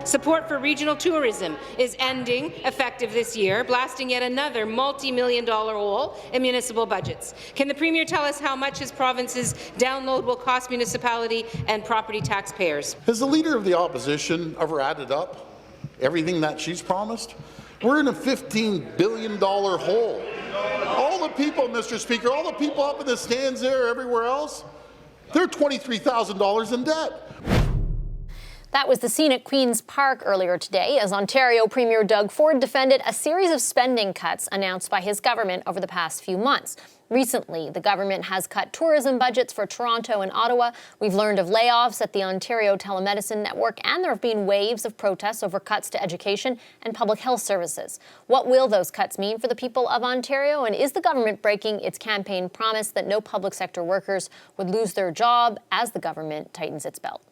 Support for regional tourism is ending effective this year, blasting yet another multi-million-dollar hole in municipal budgets. Can the Premier tell us how much his province's download will cost municipality and property taxpayers? Has the Leader of the Opposition ever added up everything that she's promised? We're in a $15 billion hole. All the people, Mr. Speaker, all the people up in the stands there, everywhere else, they're $23,000 in debt. That was the scene at Queen's Park earlier today as Ontario Premier Doug Ford defended a series of spending cuts announced by his government over the past few months. Recently, the government has cut tourism budgets for Toronto and Ottawa. We've learned of layoffs at the Ontario Telemedicine Network, and there have been waves of protests over cuts to education and public health services. What will those cuts mean for the people of Ontario? And is the government breaking its campaign promise that no public sector workers would lose their job as the government tightens its belt?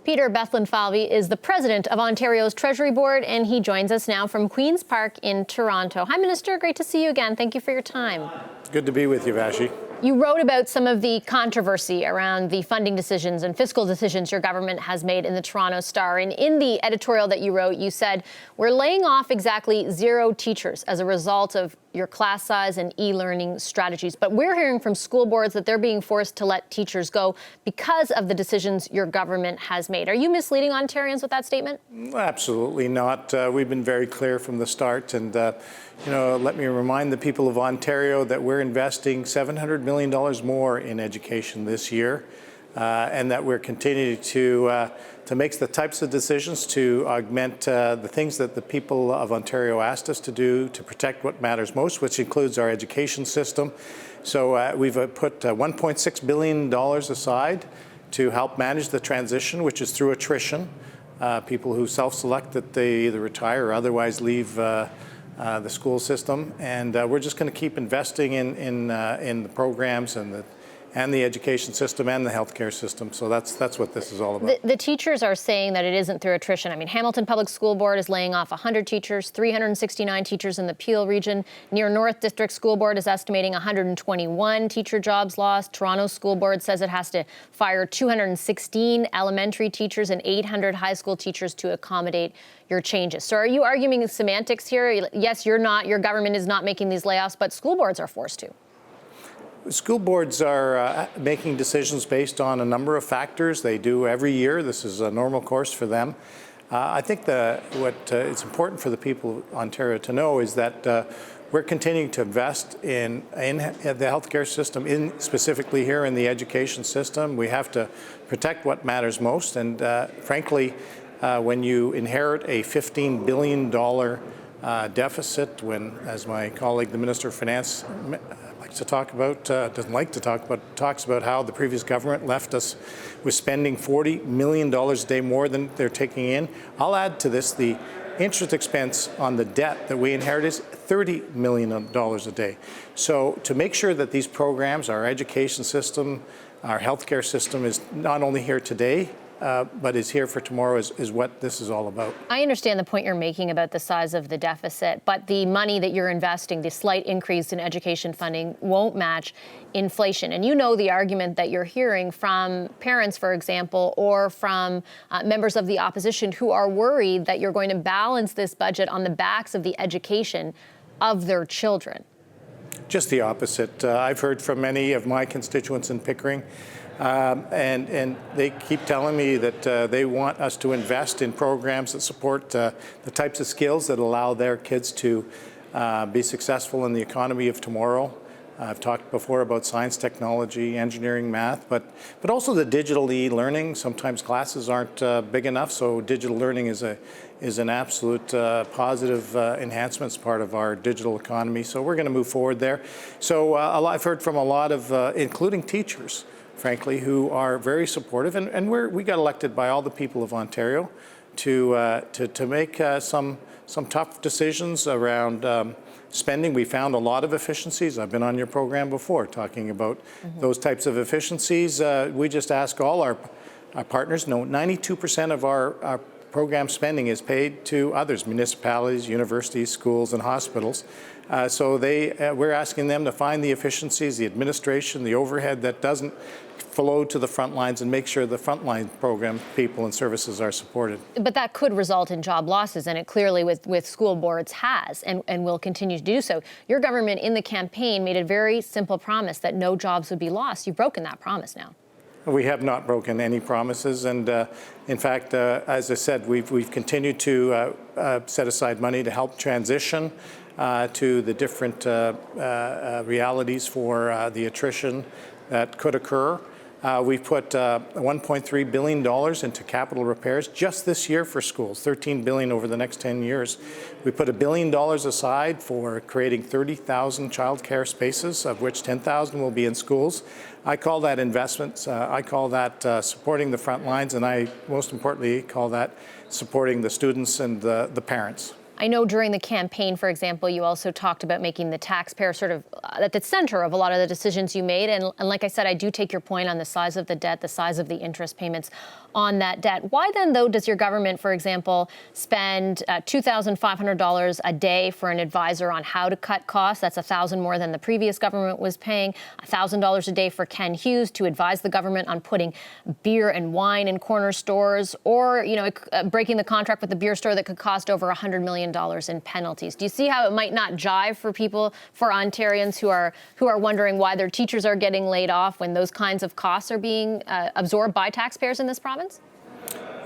Peter Bethlenfalvy is the president of Ontario's Treasury Board, and he joins us now from Queen's Park in Toronto. Hi, Minister. Great to see you again. Thank you for your time. Good to be with you, Vashi. You wrote about some of the controversy around the funding decisions and fiscal decisions your government has made in the Toronto Star. And in the editorial that you wrote, you said, we're laying off exactly 0 teachers as a result of your class size and e-learning strategies. But we're hearing from school boards that they're being forced to let teachers go because of the decisions your government has made. Are you misleading Ontarians with that statement? Absolutely not. We've been very clear from the start. And, let me remind the people of Ontario that we're investing $700 million more in education this year, and that we're continuing to make the types of decisions to augment the things that the people of Ontario asked us to do to protect what matters most, which includes our education system. So we've put $1.6 billion aside to help manage the transition, which is through attrition. People who self-select that they either retire or otherwise leave the school system, and we're just going to keep investing in the programs and the education system and the healthcare system. So that's what this is all about. The teachers are saying that it isn't through attrition. I mean, Hamilton Public School Board is laying off 100 teachers, 369 teachers in the Peel region. Near North District School Board is estimating 121 teacher jobs lost. Toronto School Board says it has to fire 216 elementary teachers and 800 high school teachers to accommodate your changes. So are you arguing semantics here? Yes, your government is not making these layoffs, but school boards are forced to. School boards are making decisions based on a number of factors. They do every year. This is a normal course for them. I think what it's important for the people of Ontario to know is that we're continuing to invest in the healthcare system, specifically here in the education system. We have to protect what matters most. And frankly, when you inherit a $15 billion deficit, when, as my colleague, the Minister of Finance, talks about how the previous government left us with spending $40 million a day more than they're taking in. I'll add to this the interest expense on the debt that we inherit is $30 million a day. So to make sure that these programs, our education system, our healthcare system is not only here today, but is here for tomorrow is what this is all about. I understand the point you're making about the size of the deficit, but the money that you're investing, the slight increase in education funding, won't match inflation. And you know the argument that you're hearing from parents, for example, or from members of the opposition who are worried that you're going to balance this budget on the backs of the education of their children. Just the opposite. I've heard from many of my constituents in Pickering, and they keep telling me that they want us to invest in programs that support the types of skills that allow their kids to be successful in the economy of tomorrow. I've talked before about science, technology, engineering, math, but also the digital e-learning. Sometimes classes aren't big enough, so digital learning is an absolute positive enhancement as part of our digital economy. So we're going to move forward there. So I've heard from a lot of, including teachers, frankly, who are very supportive, and we got elected by all the people of Ontario to make some tough decisions around spending. We found a lot of efficiencies. I've been on your program before talking about those types of efficiencies. We just ask all our partners. 92% of our program spending is paid to others, municipalities, universities, schools, and hospitals. So we're asking them to find the efficiencies, the administration, the overhead that doesn't flow to the front lines, and make sure the frontline program people and services are supported. But that could result in job losses, and it clearly with school boards has and will continue to do so. Your government in the campaign made a very simple promise that no jobs would be lost. You've broken that promise now. We have not broken any promises, and in fact, as I said, we've continued to set aside money to help transition to the different realities for the attrition that could occur. We've put $1.3 billion into capital repairs just this year for schools, $13 billion over the next 10 years. We put $1 billion aside for creating 30,000 childcare spaces, of which 10,000 will be in schools. I call that investments. I call that supporting the front lines, and I, most importantly, call that supporting the students and the parents. I know during the campaign, for example, you also talked about making the taxpayer sort of at the center of a lot of the decisions you made. And like I said, I do take your point on the size of the debt, the size of the interest payments on that debt. Why then, though, does your government, for example, spend $2,500 a day for an advisor on how to cut costs? That's $1,000 more than the previous government was paying. $1,000 a day for Ken Hughes to advise the government on putting beer and wine in corner stores, or breaking the contract with the beer store that could cost over $100 million in penalties. Do you see how it might not jive for people, for Ontarians who are wondering why their teachers are getting laid off when those kinds of costs are being absorbed by taxpayers in this province?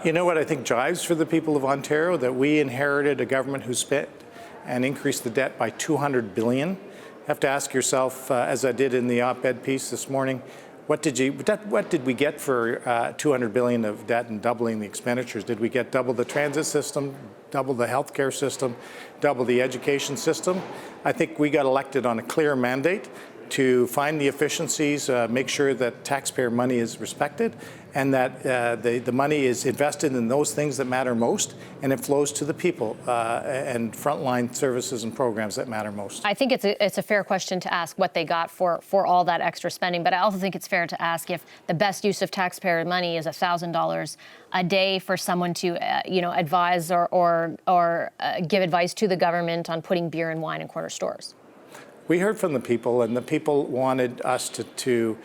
You know what I think jives for the people of Ontario? That we inherited a government who spent and increased the debt by $200 billion. You have to ask yourself, as I did in the op-ed piece this morning, what did we get for $200 billion of debt and doubling the expenditures? Did we get double the transit system, double the healthcare system, double the education system? I think we got elected on a clear mandate to find the efficiencies, make sure that taxpayer money is respected, and that the money is invested in those things that matter most, and it flows to the people and frontline services and programs that matter most. I think it's a fair question to ask what they got for all that extra spending, but I also think it's fair to ask if the best use of taxpayer money is $1,000 a day for someone to advise or give advice to the government on putting beer and wine in corner stores. We heard from the people, and the people wanted us to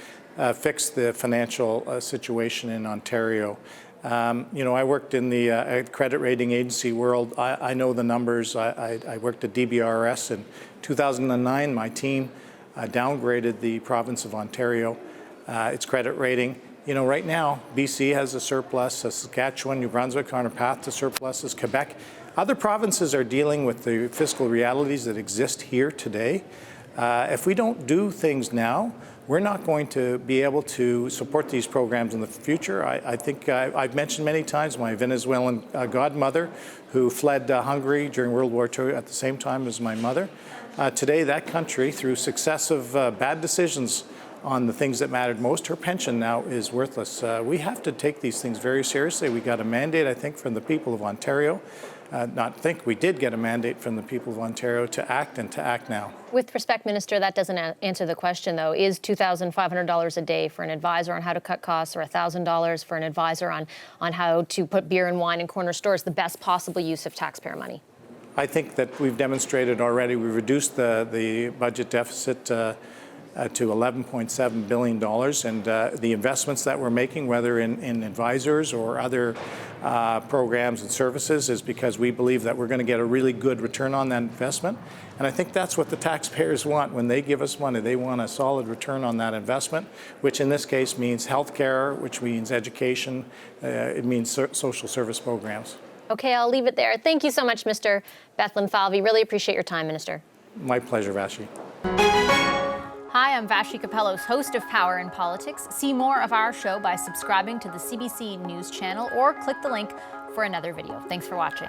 fix the financial situation in Ontario. I worked in the credit rating agency world. I know the numbers. I worked at DBRS. In 2009, my team downgraded the province of Ontario, its credit rating. Right now, BC has a surplus, Saskatchewan, New Brunswick are on a path to surpluses, Quebec. Other provinces are dealing with the fiscal realities that exist here today. If we don't do things now, we're not going to be able to support these programs in the future. I think I've mentioned many times my Venezuelan godmother who fled Hungary during World War II at the same time as my mother. Today, that country, through successive bad decisions on the things that mattered most, her pension now is worthless. We have to take these things very seriously. We got a mandate, I think, from the people of Ontario. We did get a mandate from the people of Ontario to act, and to act now. With respect, Minister, that doesn't answer the question, though. Is $2,500 a day for an advisor on how to cut costs, or $1,000 for an advisor on how to put beer and wine in corner stores the best possible use of taxpayer money? I think that we've demonstrated already. We reduced the budget deficit to $11.7 billion, and the investments that we're making, whether in advisors or other programs and services, is because we believe that we're going to get a really good return on that investment. And I think that's what the taxpayers want. When they give us money, they want a solid return on that investment, which in this case means healthcare, which means education, it means social service programs. Okay, I'll leave it there. Thank you so much, Mr. Bethlenfalvy. Really appreciate your time, Minister. My pleasure, Vashi. Hi, I'm Vashi Kapellos, host of Power in Politics. See more of our show by subscribing to the CBC News channel or click the link for another video. Thanks for watching.